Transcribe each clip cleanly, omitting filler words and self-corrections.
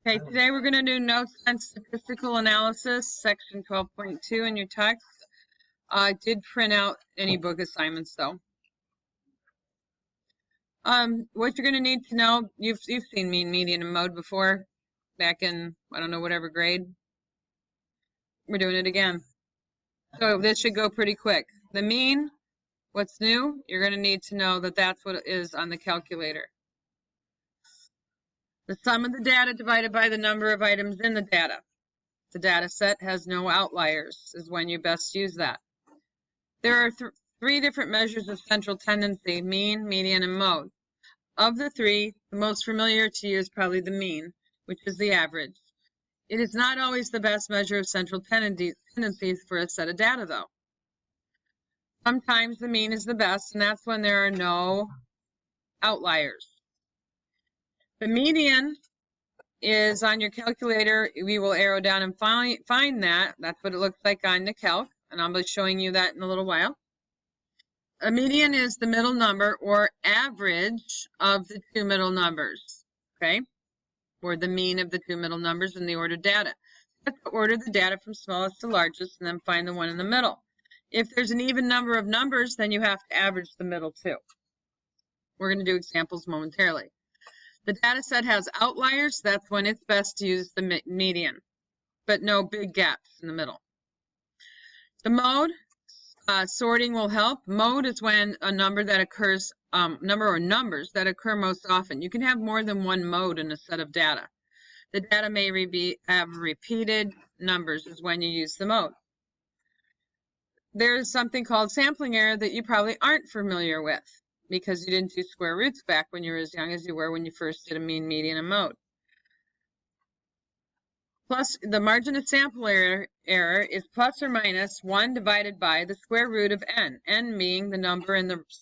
Okay, today we're going to do notes on statistical analysis, section 12.2 in your text. I did print out any book assignments though. What you're going to need to know, you've seen mean, median, and mode before, back in, I don't know, whatever grade. We're doing it again. So this should go pretty quick. The mean, what's new? You're going to need to know that that's what it is on the calculator. The sum of the data divided by the number of items in the data. The data set has no outliers is when you best use that. There are three different measures of central tendency: mean, median, and mode. Of the three, the most familiar to you is probably the mean, which is the average. It is not always the best measure of central tendencies for a set of data, though. Sometimes the mean is the best, and that's when there are no outliers. The median is on your calculator. We will arrow down and find that. That's what it looks like on the calc, and I'll be showing you that in a little while. A median is the middle number or average of the two middle numbers, okay? Or the mean of the two middle numbers in the ordered data. You have to order the data from smallest to largest and then find the one in the middle. If there's an even number of numbers, then you have to average the middle too. We're going to do examples momentarily. The data set has outliers. That's when it's best to use the median, but no big gaps in the middle. The mode, sorting will help. Mode is when a number that occurs, number or numbers that occur most often. You can have more than one mode in a set of data. The data may have repeated numbers is when you use the mode. There's something called sampling error that you probably aren't familiar with, because you didn't do square roots back when you were as young as you were when you first did a mean, median, and mode. Plus, the margin of sample error is plus or minus 1 divided by the square root of n being the number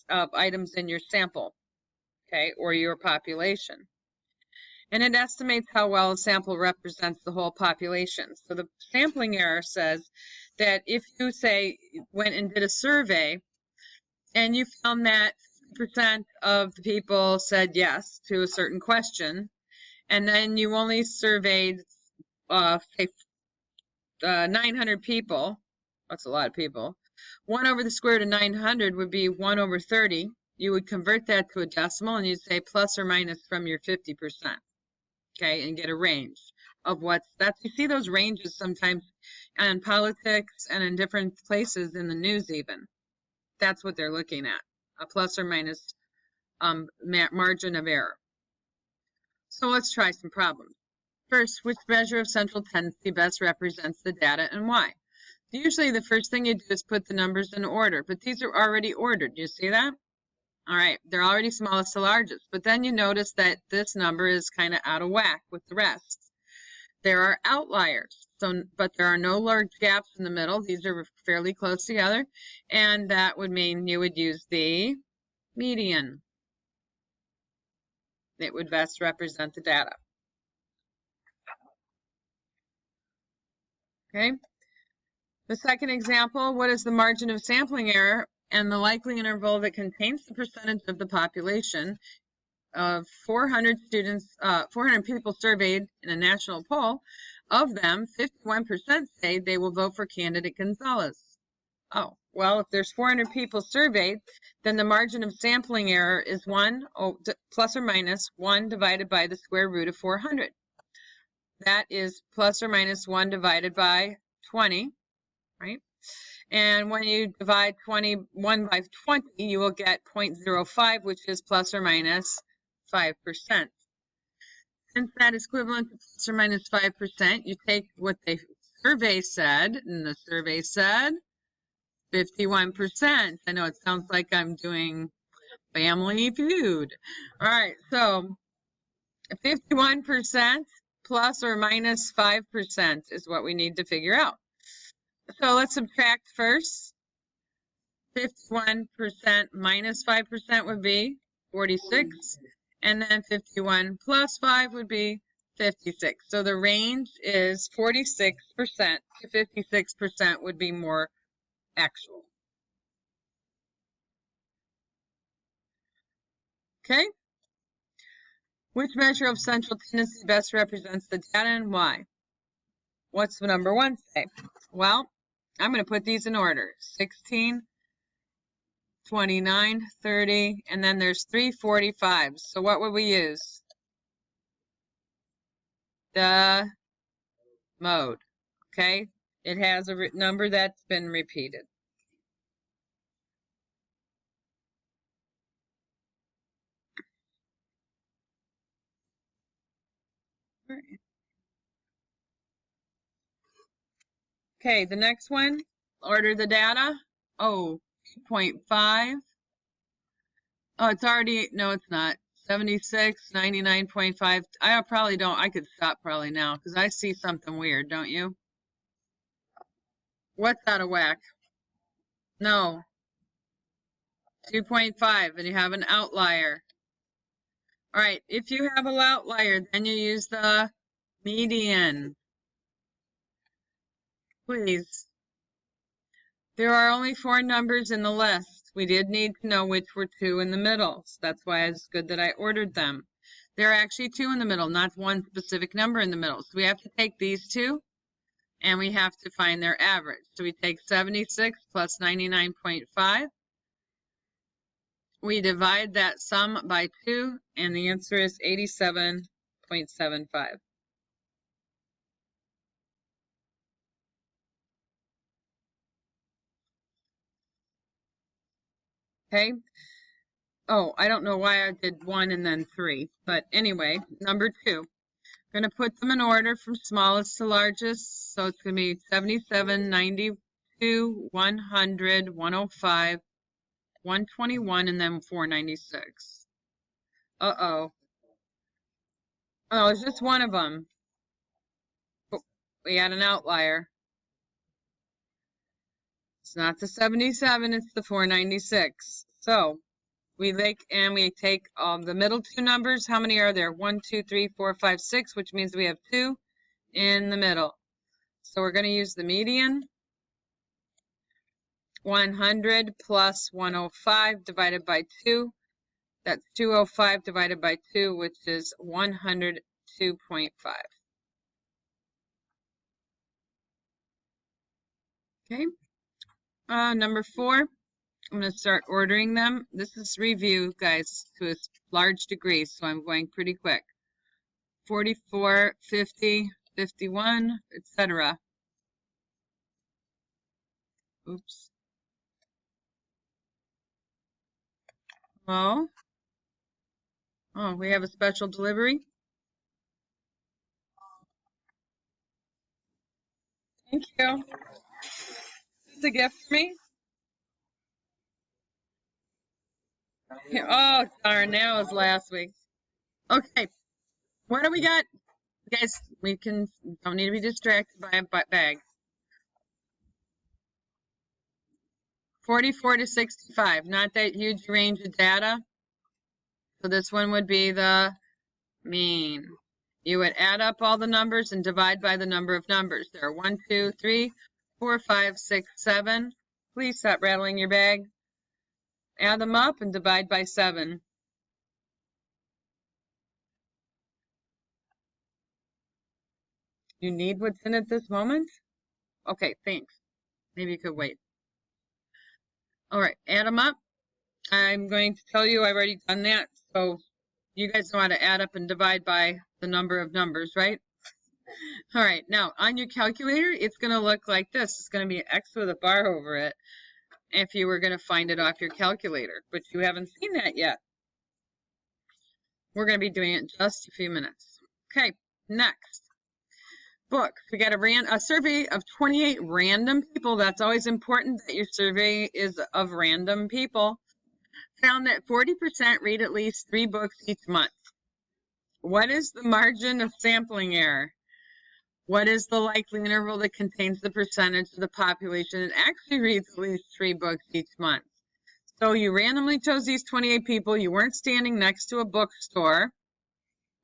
of items in your sample, okay, or your population. And it estimates how well a sample represents the whole population. So the sampling error says that if you, say, went and did a survey and you found that percent of the people said yes to a certain question, and then you only surveyed say 900 people, that's a lot of people. 1 over the square root of 900 would be 1 over 30. You would convert that to a decimal and you'd say plus or minus from your 50%, okay, and get a range of what's that. You see those ranges sometimes in politics and in different places in the news even. That's what they're looking at, a plus or minus margin of error. So let's try some problems. First, which measure of central tendency best represents the data and why? Usually the first thing you do is put the numbers in order, but these are already ordered. You see that? All right, they're already smallest to largest, but then you notice that this number is kind of out of whack with the rest. There are outliers, but there are no large gaps in the middle. These are fairly close together, and that would mean you would use the median. It would best represent the data. Okay. The second example, what is the margin of sampling error and the likely interval that contains the percentage of the population of 400 students, 400 people surveyed in a national poll? Of them, 51% say they will vote for candidate Gonzalez. Oh, well, if there's 400 people surveyed, then the margin of sampling error is plus or minus 1 divided by the square root of 400. That is plus or minus 1 divided by 20, right? And when you divide 21 by 20, you will get 0.05, which is plus or minus 5%. Since that is equivalent to plus or minus 5%, you take what the survey said, and the survey said 51%. I know it sounds like I'm doing Family Feud. All right, so 51% plus or minus 5% is what we need to figure out. So let's subtract first. 51% minus 5% would be 46. And then 51 plus 5 would be 56. So the range is 46% to 56% would be more actual. Okay. Which measure of central tendency best represents the data and why? What's the number 1 say? Well, I'm going to put these in order. 16, 29, 30, and then there's 3 45s. So what would we use? The mode. Okay? It has a number that's been repeated. Okay, the next one, order the data. Oh, 2.5. Oh, it's already, no, it's not. 76, 99.5. I probably don't, I could stop probably now because I see something weird, don't you? What's out of whack? No. 2.5, and you have an outlier. All right, if you have an outlier, then you use the median. Please. There are only 4 numbers in the list. We did need to know which were 2 in the middle, so that's why it's good that I ordered them. There are actually 2 in the middle, not one specific number in the middle. So we have to take these 2, and we have to find their average. So we take 76 plus 99.5. We divide that sum by 2, and the answer is 87.75. Okay. Oh, I don't know why I did 1 and then 3, but anyway, number 2. I'm going to put them in order from smallest to largest. So it's going to be 77, 92, 100, 105, 121, and then 496. Uh-oh. Oh, it's just one of them. We had an outlier. It's not the 77, it's the 496. So we take the middle 2 numbers. How many are there? 1, 2, 3, 4, 5, 6, which means we have 2 in the middle. So we're going to use the median. 100 plus 105 divided by 2. That's 205 divided by 2, which is 102.5. Okay. Number 4, I'm going to start ordering them. This is review, guys, to a large degree, so I'm going pretty quick. 44, 50, 51, etc. Oops. Oh, we have a special delivery. Thank you. Is this a gift for me? Oh, darn, that was last week. Okay, what do we got? Guys, don't need to be distracted by a bag. 44 to 65, not that huge range of data. So this one would be the mean. You would add up all the numbers and divide by the number of numbers. There are 1, 2, 3, 4, 5, 6, 7. Please stop rattling your bag. Add them up and divide by 7. You need what's in it this moment? Okay, thanks. Maybe you could wait. All right, add them up. I'm going to tell you I've already done that, so you guys know how to add up and divide by the number of numbers, right? All right, now on your calculator, it's going to look like this. It's going to be an X with a bar over it if you were going to find it off your calculator, but you haven't seen that yet. We're going to be doing it in just a few minutes. Okay, next. Book. We got a survey of 28 random people. That's always important that your survey is of random people. Found that 40% read at least 3 books each month. What is the margin of sampling error? What is the likely interval that contains the percentage of the population that actually reads at least 3 books each month? So you randomly chose these 28 people. You weren't standing next to a bookstore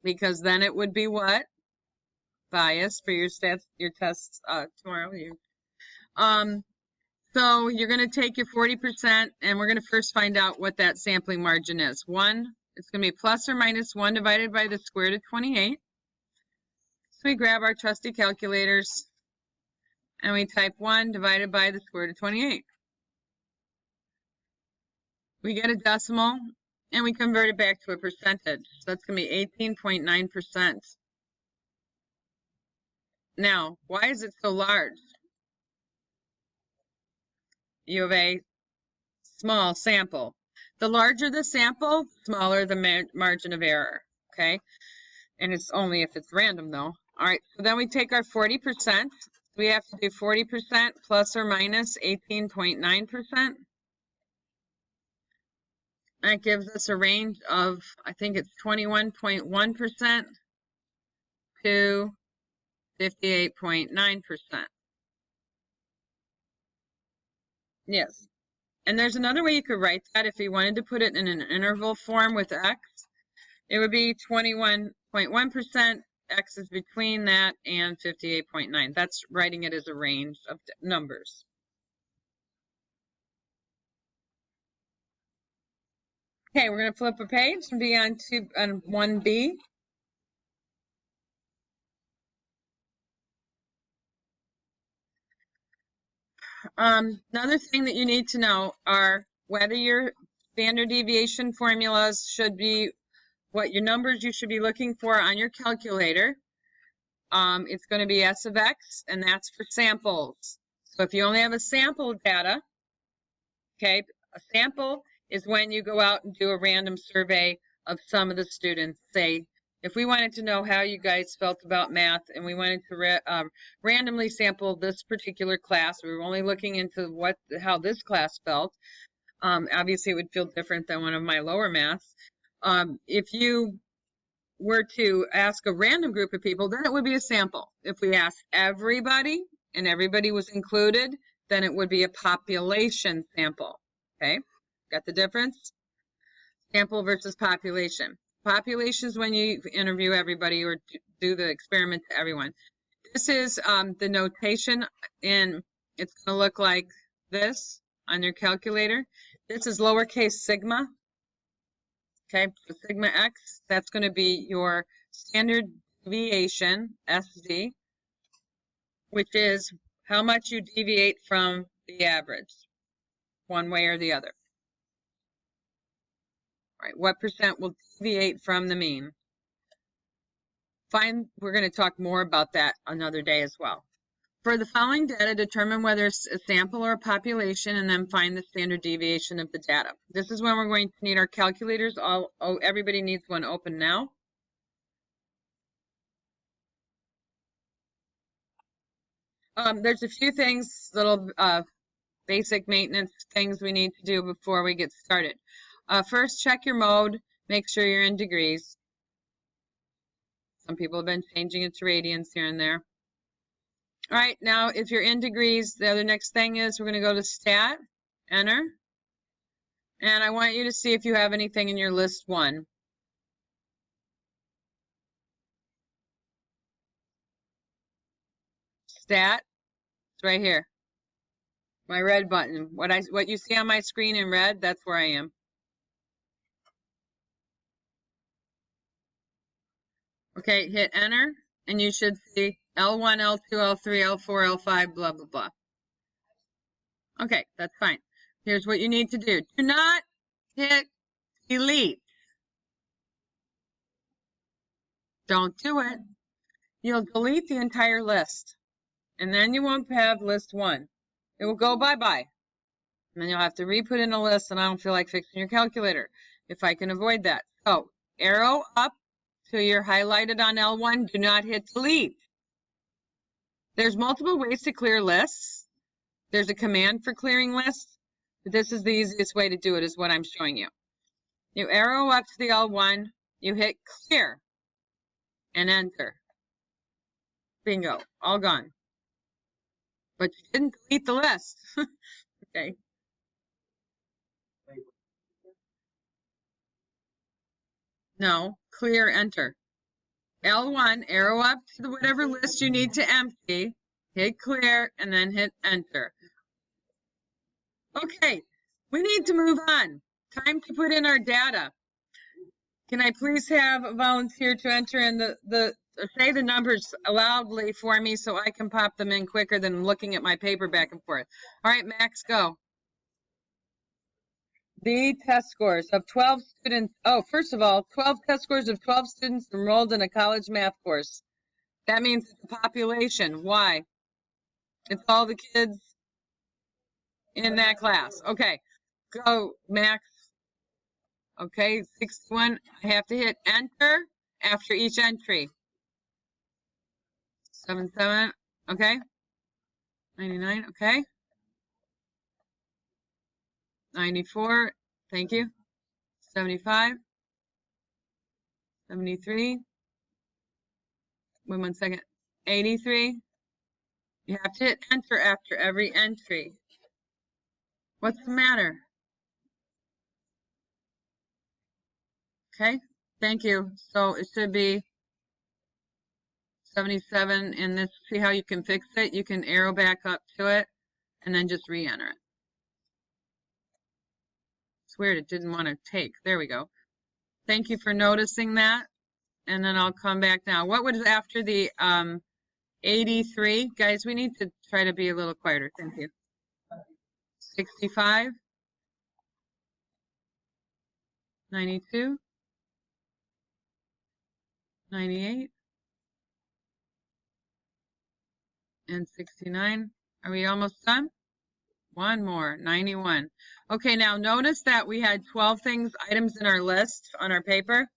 because then it would be what? Bias for your tests tomorrow. So you're going to take your 40% and we're going to first find out what that sampling margin is. 1 It's going to be plus or minus 1 divided by the square root of 28. So we grab our trusty calculators and we type 1 divided by the square root of 28. We get a decimal and we convert it back to a percentage. So that's going to be 18.9%. Now, why is it so large? You have a small sample. The larger the sample, smaller the margin of error, okay? And it's only if it's random, though. All right, so then we take our 40%. We have to do 40% plus or minus 18.9%. That gives us a range of, I think it's 21.1% to 58.9%. Yes. And there's another way you could write that if you wanted to put it in an interval form with x. It would be 21.1%. X is between that and 58.9. That's writing it as a range of numbers. Okay, we're going to flip a page and be on 1B. Another thing that you need to know are whether your standard deviation formulas should be what your numbers you should be looking for on your calculator. It's going to be S of X, and that's for samples. So if you only have a sample data, okay, a sample is when you go out and do a random survey of some of the students. Say, if we wanted to know how you guys felt about math and we wanted to randomly sample this particular class, we were only looking into how this class felt. Obviously, it would feel different than one of my lower maths. If you were to ask a random group of people, then it would be a sample. If we asked everybody and everybody was included, then it would be a population sample. Okay, got the difference? Sample versus population. Population is when you interview everybody or do the experiment to everyone. This is the notation, and it's going to look like this on your calculator. This is lowercase sigma. Okay, so sigma x, that's going to be your standard deviation, SD, which is how much you deviate from the average, one way or the other. All right, what percent will deviate from the mean? Fine, we're going to talk more about that another day as well. For the following data, determine whether it's a sample or a population, and then find the standard deviation of the data. This is when we're going to need our calculators. Everybody needs one open now. There's a few things, little basic maintenance things we need to do before we get started. First, check your mode. Make sure you're in degrees. Some people have been changing it to radians here and there. All right, now if you're in degrees, the other next thing is we're going to go to Stat, Enter, and I want you to see if you have anything in your list 1. Stat, it's right here. My red button. What you see on my screen in red, that's where I am. Okay, hit Enter, and you should see L1, L2, L3, L4, L5, blah, blah, blah. Okay, that's fine. Here's what you need to do. Do not hit delete. Don't do it. You'll delete the entire list, and then you won't have list 1. It will go bye-bye. And then you'll have to re-put in a list, and I don't feel like fixing your calculator if I can avoid that. So, arrow up till you're highlighted on L1. Do not hit delete. There's multiple ways to clear lists. There's a command for clearing lists, but this is the easiest way to do it, is what I'm showing you. You arrow up to the L1, you hit clear, and enter. Bingo, all gone. But you didn't delete the list. Okay. No, clear, enter. L1, arrow up to whatever list you need to empty, hit clear, and then hit enter. Okay, we need to move on. Time to put in our data. Can I please have a volunteer to enter in say the numbers loudly for me so I can pop them in quicker than looking at my paper back and forth. All right, Max, go. The test scores of 12 students. Oh, first of all, 12 test scores of 12 students enrolled in a college math course. That means it's a population. Why? It's all the kids in that class. Okay, go, Max. Okay, 61. I have to hit enter after each entry. 77. Okay. 99. Okay. 94. Thank you. 75. 73. Wait 1 second. 83. You have to hit enter after every entry. What's the matter? Okay. Thank you. So it should be 77 in this. See how you can fix it? You can arrow back up to it and then just re-enter it. It's weird. It didn't want to take. There we go. Thank you for noticing that. And then I'll come back now. What was after the 83? Guys, we need to try to be a little quieter. Thank you. 65. 92. 98. And 69. Are we almost done? One more. 91. Okay, now notice that we had 12 items in our list on our paper.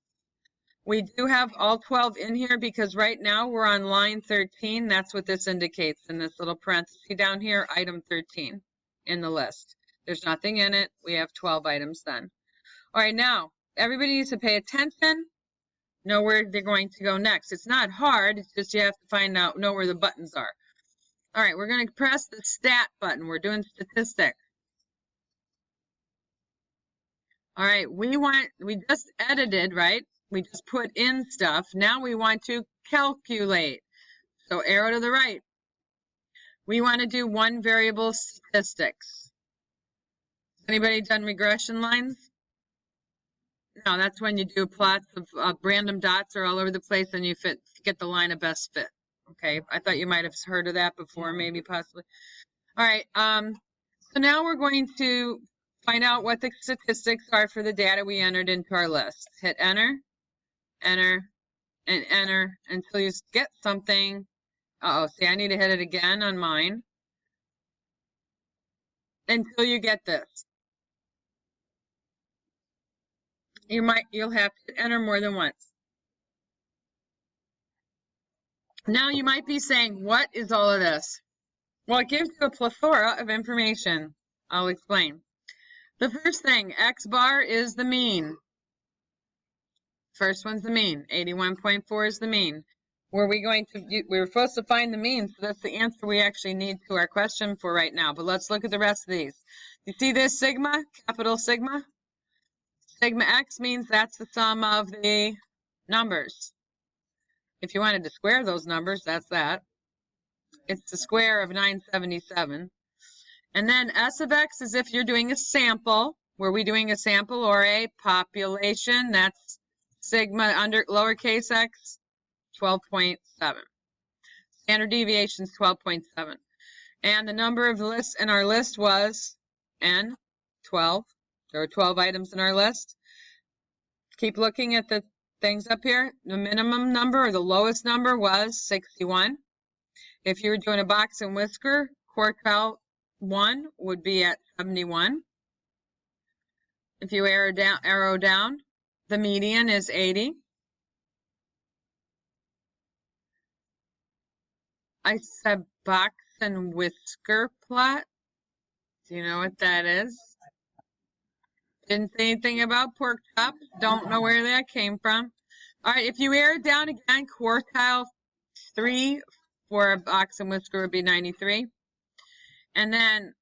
We do have all 12 in here because right now we're on line 13. That's what this indicates in this little parenthesis down here, item 13 in the list. There's nothing in it. We have 12 items then. All right, now everybody needs to pay attention, know where they're going to go next. It's not hard. It's just you have to know where the buttons are. All right, we're going to press the stat button. We're doing statistics. All right, we just edited, right? We just put in stuff. Now we want to calculate. So arrow to the right. We want to do one variable statistics. Has anybody done regression lines? No, that's when you do plots of random dots are all over the place and you get the line of best fit. Okay, I thought you might have heard of that before, maybe, possibly. All right, so now we're going to find out what the statistics are for the data we entered into our list. Hit enter, enter, and enter until you get something. Uh-oh, see, I need to hit it again on mine. Until you get this. You'll have to enter more than once. Now you might be saying, what is all of this? Well, it gives you a plethora of information. I'll explain. The first thing, X bar is the mean. First one's the mean. 81.4 is the mean. We were supposed to find the mean, so that's the answer we actually need to our question for right now. But let's look at the rest of these. You see this sigma, capital sigma? Sigma X means that's the sum of the numbers. If you wanted to square those numbers, that's that. It's the square of 977. And then S of X is if you're doing a sample. Were we doing a sample or a population? That's sigma under lowercase x, 12.7. Standard deviation is 12.7. And the number of lists in our list was N, 12. There were 12 items in our list. Keep looking at the things up here. The minimum number or the lowest number was 61. If you were doing a box and whisker, quartile 1 would be at 71. If you arrow down, the median is 80. I said box and whisker plot. Do you know what that is? Didn't say anything about pork chops. Don't know where that came from. All right, if you arrow down again, quartile 3 for a box and whisker would be 93. And then,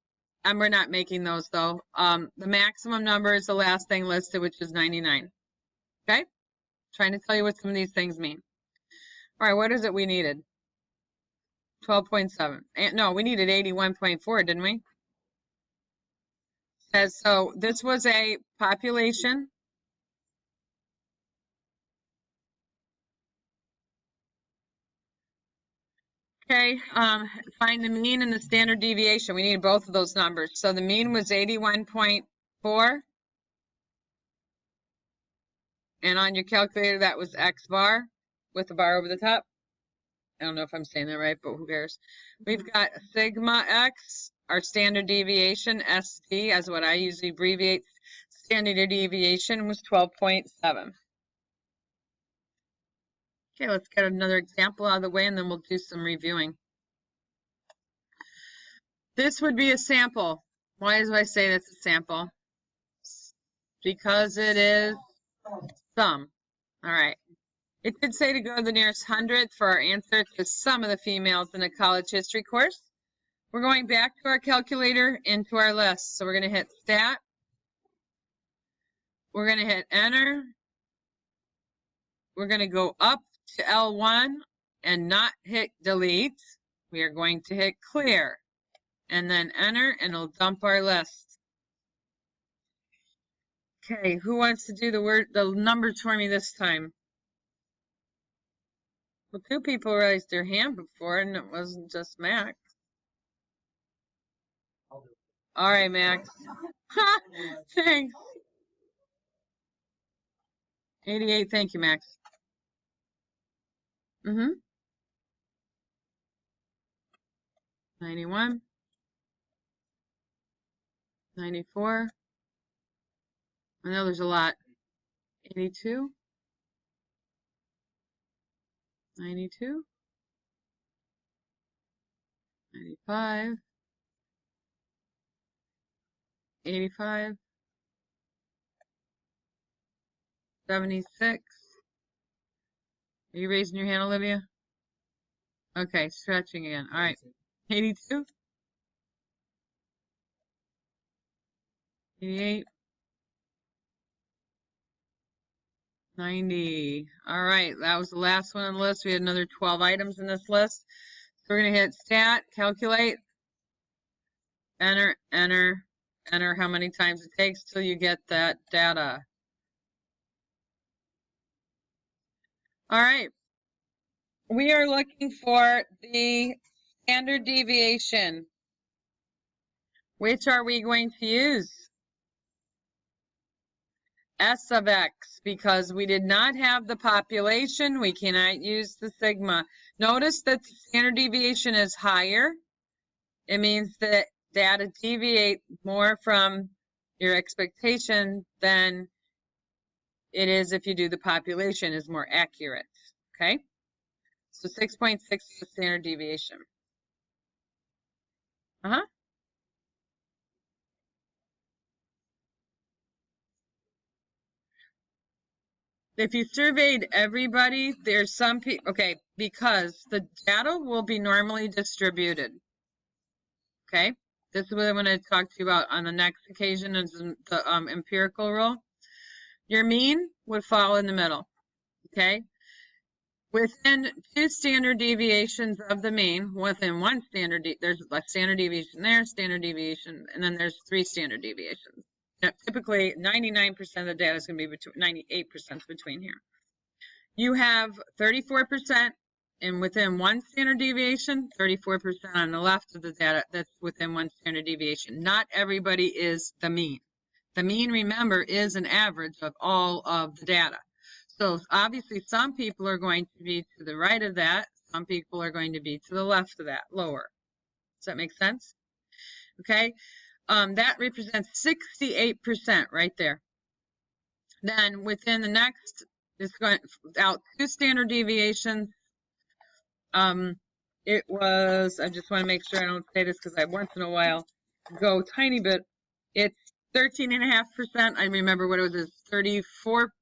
we're not making those though. The maximum number is the last thing listed, which is 99. Okay? Trying to tell you what some of these things mean. All right, what is it we needed? 12.7. No, we needed 81.4, didn't we? So this was a population. Okay, find the mean and the standard deviation. We need both of those numbers. So the mean was 81.4. And on your calculator, that was X bar with a bar over the top. I don't know if I'm saying that right, but who cares? We've got sigma X, our standard deviation, SD, as what I usually abbreviate. Standard deviation was 12.7. Okay, let's get another example out of the way, and then we'll do some reviewing. This would be a sample. Why do I say that's a sample? Because it is some. All right. It did say to go to the nearest hundredth for our answer to some of the females in a college history course. We're going back to our calculator into our list. So we're going to hit stat. We're going to hit enter. We're going to go up to L1 and not hit delete. We are going to hit clear and then enter, and it'll dump our list. Okay, who wants to do the numbers for me this time? Well, 2 people raised their hand before, and it wasn't just Max. All right, Max. Thanks. 88, thank you, Max. 91. 94. I know there's a lot. 82. 92. 95. 85. 76. Are you raising your hand, Olivia? Okay, stretching again. All right. 82. 88. 90. All right, that was the last one on the list. We had another 12 items in this list. So we're going to hit stat, calculate, enter, enter, enter how many times it takes till you get that data. All right. We are looking for the standard deviation. Which are we going to use? S of X, because we did not have the population, we cannot use the sigma. Notice that the standard deviation is higher. It means that data deviate more from your expectation than it is if you do the population is more accurate, okay? So 6.6 is the standard deviation. If you surveyed everybody, there's some people, okay, because the data will be normally distributed, okay? This is what I'm going to talk to you about on the next occasion, is the empirical rule. Your mean would fall in the middle, okay? Within 2 standard deviations of the mean, within one standard, there's a standard deviation there, standard deviation, and then there's 3 standard deviations. Now, typically, 99% of the data is going to be between 98% between here. You have 34%, and within 1 standard deviation, 34% on the left of the data that's within 1 standard deviation. Not everybody is the mean. The mean, remember, is an average of all of the data. So obviously some people are going to be to the right of that. Some people are going to be to the left of that, lower. Does that make sense? Okay. That represents 68% right there. Then within the next, it's going out 2 standard deviations. It was, I just want to make sure I don't say this because I once in a while go tiny bit. It's 13.5%. I remember what it was, 34,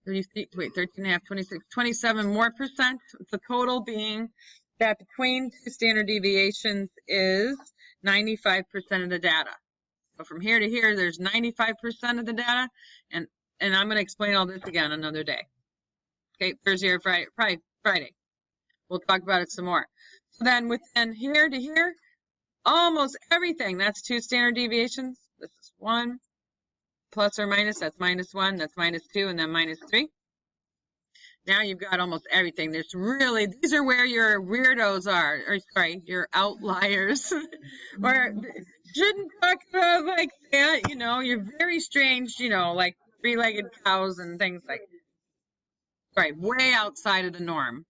30, wait, 13.5, 26, 27 more percent. The total being that between 2 standard deviations is 95% of the data. So from here to here, there's 95% of the data, and I'm going to explain all this again another day. Okay, Thursday or Friday, probably Friday. We'll talk about it some more. So then within here to here, almost everything, that's 2 standard deviations. This is 1, plus or minus, that's -1, that's -2, and then -3. Now you've got almost everything. There's really, these are where your weirdos are, or sorry, your outliers. Or shouldn't talk about like that, you know, you're very strange, you know, like three-legged cows and things like that. Right, way outside of the norm.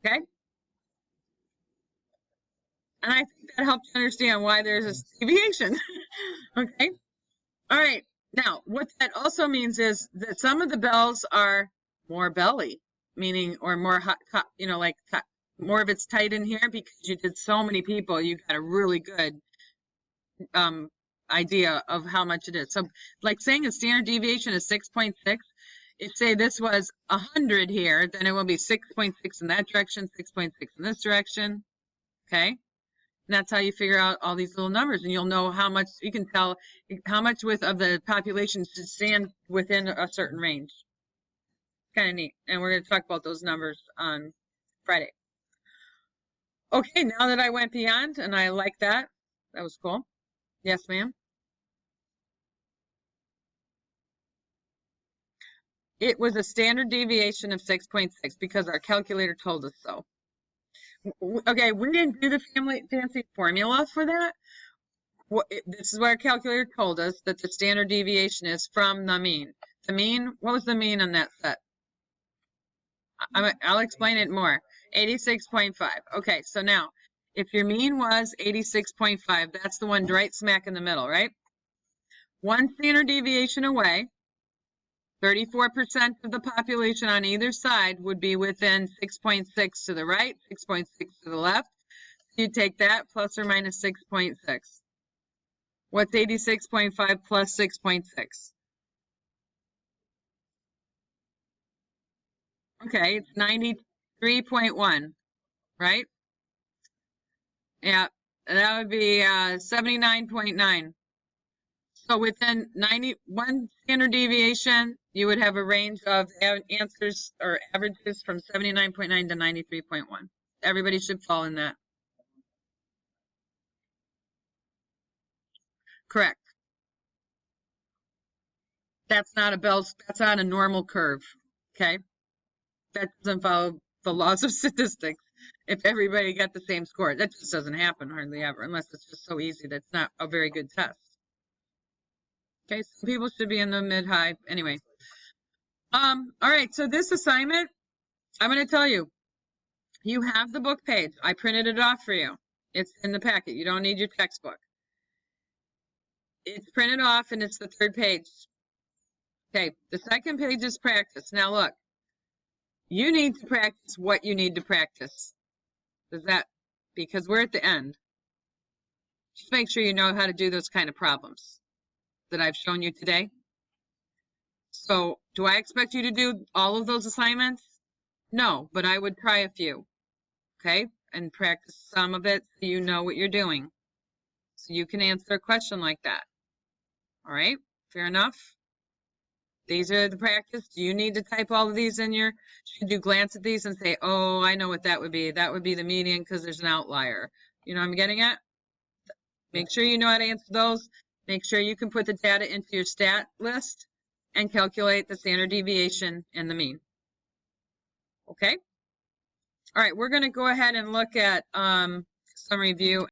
Okay? And I think that helps you understand why there's this deviation. Okay? All right. Now, what that also means is that some of the bells are more belly, meaning, or more hot, you know, like more of it's tight in here because you did so many people, you got a really good idea of how much it is. So, like saying a standard deviation is 6.6, if say this was 100 here, then it will be 6.6 in that direction, 6.6 in this direction. Okay? And that's how you figure out all these little numbers, and you'll know how much, you can tell how much of the population should stand within a certain range. Kind of neat. And we're going to talk about those numbers on Friday. Okay, now that I went beyond, and I like that. That was cool. Yes, ma'am. It was a standard deviation of 6.6 because our calculator told us so. Okay, we didn't do the fancy formula for that. This is what our calculator told us, that the standard deviation is from the mean. The mean, what was the mean on that set? I'll explain it more. 86.5. Okay, so now, if your mean was 86.5, that's the one right smack in the middle, right? One standard deviation away, 34% of the population on either side would be within 6.6 to the right, 6.6 to the left. You take that plus or minus 6.6. What's 86.5 plus 6.6? Okay, it's 93.1, right? Yeah, that would be 79.9. So within 91 standard deviation, you would have a range of answers or averages from 79.9 to 93.1. Everybody should fall in that. Correct. That's not a normal curve. Okay? That doesn't follow the laws of statistics. If everybody got the same score, that just doesn't happen hardly ever, unless it's just so easy that's not a very good test. Okay, some people should be in the mid-high. Anyway. All right, so this assignment, I'm going to tell you, you have the book page. I printed it off for you. It's in the packet. You don't need your textbook. It's printed off and it's the third page. Okay, the second page is practice. Now look, you need to practice what you need to practice. Because we're at the end. Just make sure you know how to do those kind of problems that I've shown you today. So, do I expect you to do all of those assignments? No, but I would try a few, okay? And practice some of it so you know what you're doing. So you can answer a question like that. All right, fair enough? These are the practice. Do you need to type all of these in should you glance at these and say, oh, I know what that would be. That would be the median because there's an outlier. You know what I'm getting at? Make sure you know how to answer those. Make sure you can put the data into your stat list and calculate the standard deviation and the mean. Okay? All right, we're going to go ahead and look at some review.